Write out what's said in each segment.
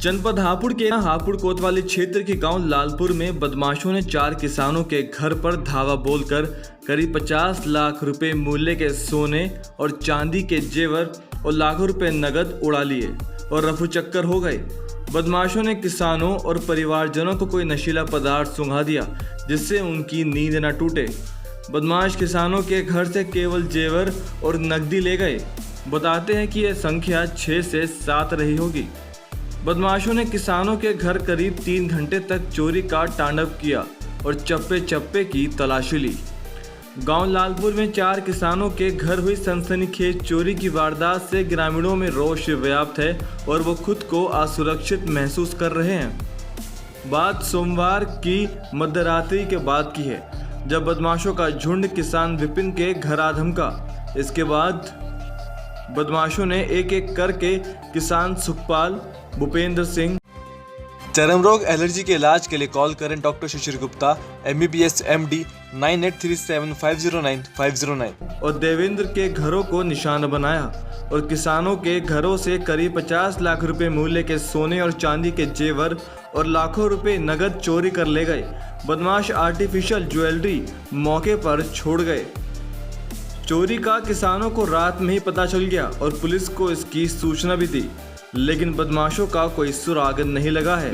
जनपद हापुड़ के हापुड़ कोतवाली क्षेत्र के गांव लालपुर में बदमाशों ने 4 किसानों के घर पर धावा बोलकर करीब 50 लाख रुपए मूल्य के सोने और चांदी के जेवर और लाखों रुपए नगद उड़ा लिए और रफू चक्कर हो गए। बदमाशों ने किसानों और परिवारजनों को कोई नशीला पदार्थ सुंघा दिया जिससे उनकी नींद न टूटे। बदमाश किसानों के घर से केवल जेवर और नकदी ले गए। बताते हैं कि यह संख्या 6 से 7 रही होगी। बदमाशों ने किसानों के घर करीब 3 घंटे तक चोरी का तांडव किया और चप्पे चप्पे की तलाशी ली। गांव लालपुर में 4 किसानों के घर हुई सनसनीखेज चोरी की वारदात से ग्रामीणों में रोष व्याप्त है और वो खुद को असुरक्षित महसूस कर रहे हैं। बात सोमवार की मध्यरात्रि के बाद की है, जब बदमाशों का झुंड किसान विपिन के घर आ धमका। इसके बाद बदमाशों ने एक एक करके किसान सुखपाल, भूपेंद्र सिंह। चर्म रोग एलर्जी के इलाज के लिए कॉल करें डॉक्टर शिशिर गुप्ता, MBBS MD 9837509509 और देवेंद्र के घरों को निशाना बनाया और किसानों के घरों से करीब 50 लाख रुपए मूल्य के सोने और चांदी के जेवर और लाखों रुपए नगद चोरी कर ले गए। बदमाश आर्टिफिशियल ज्वेलरी मौके पर छोड़ गए। चोरी का किसानों को रात में ही पता चल गया और पुलिस को इसकी सूचना भी दी, लेकिन बदमाशों का कोई सुराग नहीं लगा है।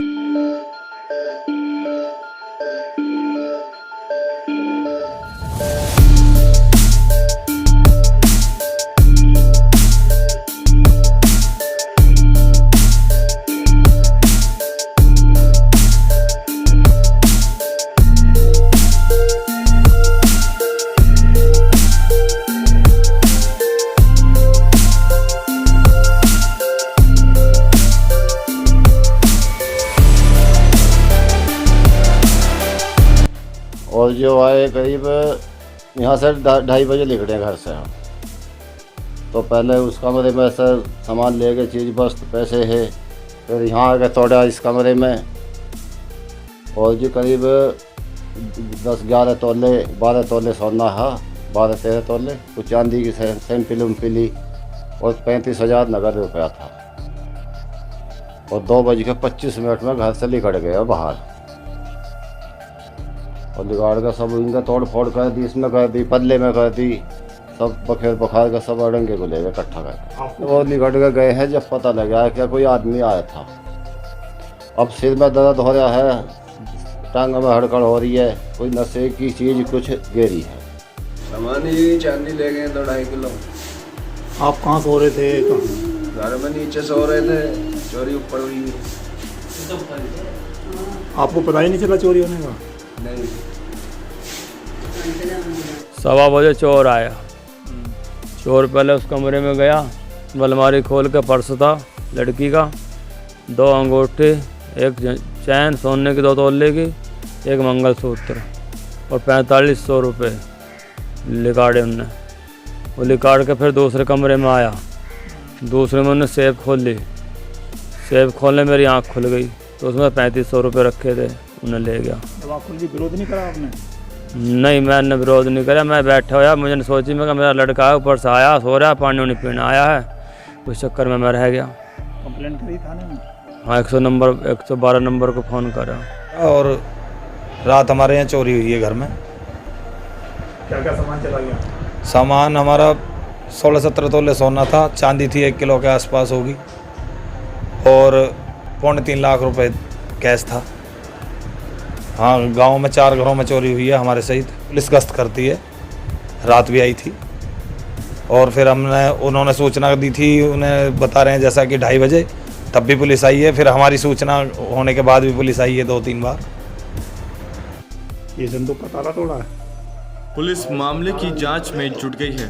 और जो आए करीब यहाँ से 2:30 बजे निकले घर से हम। तो पहले उस कमरे में से सामान ले गए, चीज़ वस्तु पैसे है। फिर यहाँ आ गए तोड़ा इस कमरे में और जी करीब 10-11 तोले 12 तोले सोना है, 12-13 तोले कुछ चांदी की सैंपल पिली और 35,000 नगद रुपया था। और 2:25 में घर से निकल गए बाहर और बिगाड़ का सब इनका तोड़ फोड़ कर दी, इसमें कर दी, पल्ले में कर दी, सब बखेर बखार का सब अड़ंगे को ले गए इकट्ठा कर। वो निकट के गए हैं जब पता लगा क्या कोई आदमी आया था। अब सिर में दर्द हो रहा है, टांग में हड़कड़ हो रही है, कोई नशे की चीज़ कुछ गेरी है। सामान ये चांदी ले गए 2.5 किलो। आप कहाँ सो रहे थे? घर में नीचे सो रहे थे, चोरी ऊपर हुई। आपको पता ही नहीं चला चोरी होने का? नहीं। 1:15 बजे चोर आया। चोर पहले उस कमरे में गया, अलमारी खोल के पर्स था लड़की का, 2 अंगूठी, एक चैन सोने की 2 तोले की, एक मंगलसूत्र और 4500 रुपये लिकाड़े उनने। वो लिकाड़ के फिर दूसरे कमरे में आया, दूसरे में उन्होंने सेफ खोल ली। सेफ खोलने मेरी आँख खुल गई तो उसमें 3500 रुपये रखे थे, उन्हें ले गया। जब आप खुल के विरोध नहीं करा आपने? नहीं, मैंने विरोध नहीं करा। मैं बैठा हुआ, मुझे सोची मैं कि मेरा लड़का है ऊपर से आया, सो रहा है, पानी वानी पीने आया है, उस चक्कर में मैं रह गया। कंप्लेंट करी थाने में? हाँ, 112 नंबर को फ़ोन करा। और रात हमारे यहाँ चोरी हुई है घर में। क्या क्या सामान चला गया? सामान हमारा 16-17 तोले सोना था, चांदी थी 1 किलो के आसपास होगी और 3.25 लाख रुपए कैश था। हाँ, गांव में 4 घरों में चोरी हुई है हमारे सहित। पुलिस गश्त करती है, रात भी आई थी और फिर उन्होंने सूचना दी थी, उन्हें बता रहे हैं जैसा कि 2:30 बजे, तब भी पुलिस आई है। फिर हमारी सूचना होने के बाद भी पुलिस आई है 2-3 बार। ये संदूक का ताला तोड़ा है। पुलिस मामले की जांच में जुट गई है।